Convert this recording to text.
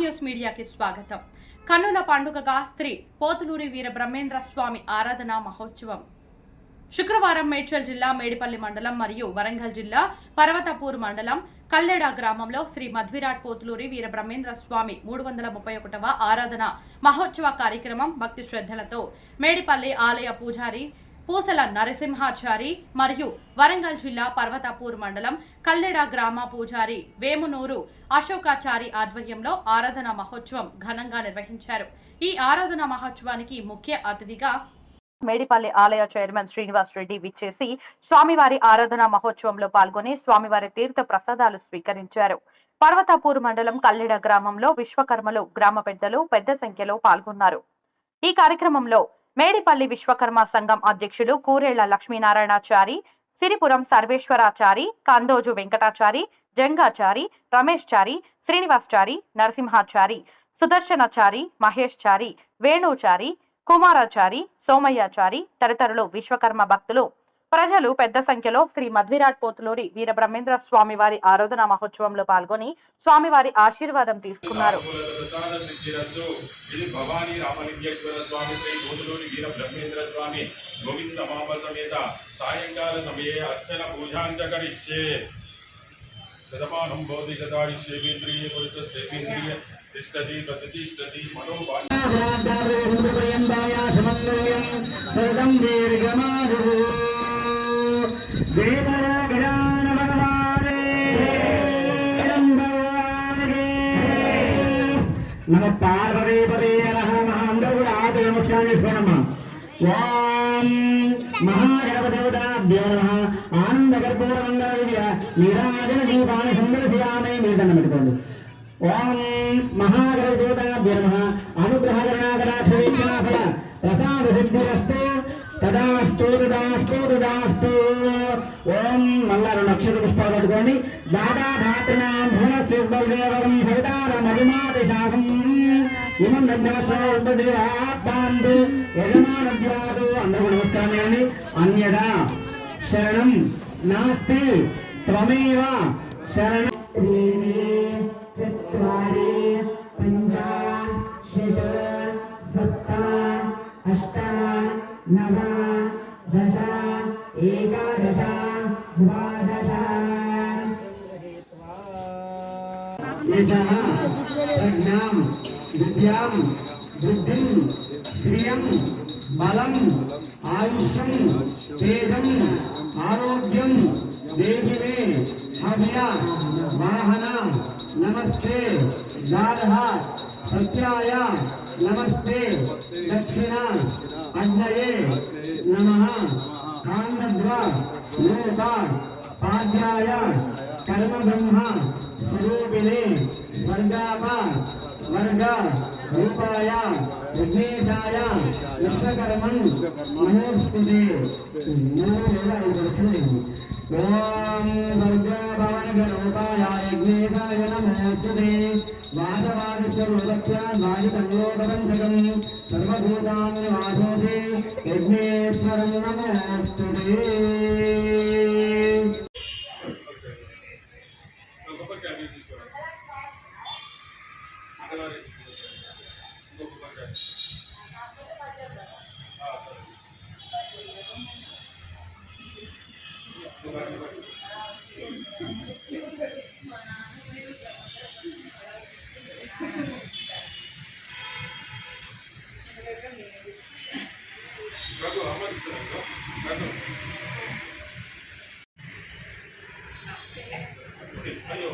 News మీడియాకి స్వాగతం. కన్నుల పండుగగా శ్రీ పోతులూరి వీర బ్రహ్మేంద్ర స్వామి ఆరాధన మహోత్సవం శుక్రవారం మేడ్చల్ జిల్లా మేడిపల్లి మండలం మరియు వరంగల్ జిల్లా పర్వతపూర్ మండలం కల్లెడ గ్రామంలో శ్రీ మధ్విరాట్ పోతులూరి వీర బ్రహ్మేంద్ర స్వామి 331వ ఆరాధన మహోత్సవ కార్యక్రమం భక్తి శ్రద్ధలతో మేడిపల్లి ఆలయ పూజారి పూసల నరసింహాచారి మరియు వరంగల్ జిల్లా పర్వతపూర్ మండలం కల్లెడ గ్రామ పూజారి వేమునూరు అశోకాచారి ఆధ్వర్యంలో ఆరాధన మహోత్సవం ఘనంగా నిర్వహించారు. ఈ ఆరాధన మహోత్సవానికి ముఖ్య అతిథిగా మేడిపల్లి ఆలయ చైర్మన్ శ్రీనివాస్ రెడ్డి విచ్చేసి స్వామివారి ఆరాధన మహోత్సవంలో పాల్గొని స్వామివారి తీర్థ ప్రసాదాలు స్వీకరించారు. పర్వతపూర్ మండలం కల్లెడ గ్రామంలో విశ్వకర్మలు గ్రామ పెద్దలు పెద్ద సంఖ్యలో పాల్గొన్నారు. ఈ కార్యక్రమంలో మేడిపల్లి విశ్వకర్మ సంఘం అధ్యక్షులు కూరేళ్ల లక్ష్మీనారాయణాచారి, సిరిపురం సర్వేశ్వరాచారి, కందోజు వెంకటాచారి, జంగాచారి, రమేష్ చారి, శ్రీనివాస్ చారి, నరసింహాచారి, సుదర్శనాచారి, మహేష్ చారి, వేణుచారి, కుమారాచారి, సోమయ్యాచారి తదితరులు విశ్వకర్మ భక్తులు ప్రజలు పెద్ద సంఖ్యలో శ్రీ మధ్విరాట్ పోతులూరి వీర బ్రహ్మేంద్ర స్వామి వారి ఆరాధన మహోత్సవంలో పాల్గొని స్వామివారి ఆశీర్వాదం తీసుకున్నారు. तिष्ठति प्रतिष्ठति नम पार्वती पते नमस्कार महागणपदेवताभ्यो नमः आनंदकर्पूरमंगलविद्या नीराजन दीपानि संदर्शयामि मीदन्न పెట్టుకోండి. ओम महागणपदेवताभ्यो नमः अनुग्रहकरुणाकटाक्षवीक्षणाफल प्रसाद सिद्धिरस्तु तदास्तु तदास्तु तदास्तु. ओम मल्लाరు నక్షత్ర పుష్పాలు పట్టుకోండి. దాదా ధాత్రనాం భువనస్యవల్దేవం సవితారం అభిమాదిశాఖం ఇమం నజ్ఞమస్వల్పదేవాపాంతు యజమానద్యాదు. అందరూ నమస్కారం చేయండి. అన్యదా శరణం నాస్తి త్వమేవ శరణం. चत्वारि पंच षट् सप्त अष्ट नव दश एकादश द्वादश. यशः प्रज्ञां विद्यां बुद्धिं श्रियं बलं आयुष्यं तेजं आरोग्यं देहि मे हव्य वाहन नमस्ते दारः सत्याय नमस्ते दक्षिणा अग्नये नमः कांडद्व लोक पाद्याय कर्म ब्रह्म स्वरूपिणे स्वर्गाप वर्ग रूपाय विघ्नेशाय विश्वकर्मन् मनोस्तुते. ओम सर्वभवनगरूपाय यज्ञेशाय नमोस्तुते. वादवादिस्वरूपत्वाद्वादितङ्गोपपञ्चकं सर्वभूतान्निवासोऽसि यज्ञेश्वरं नमोस्तुते. Ayo,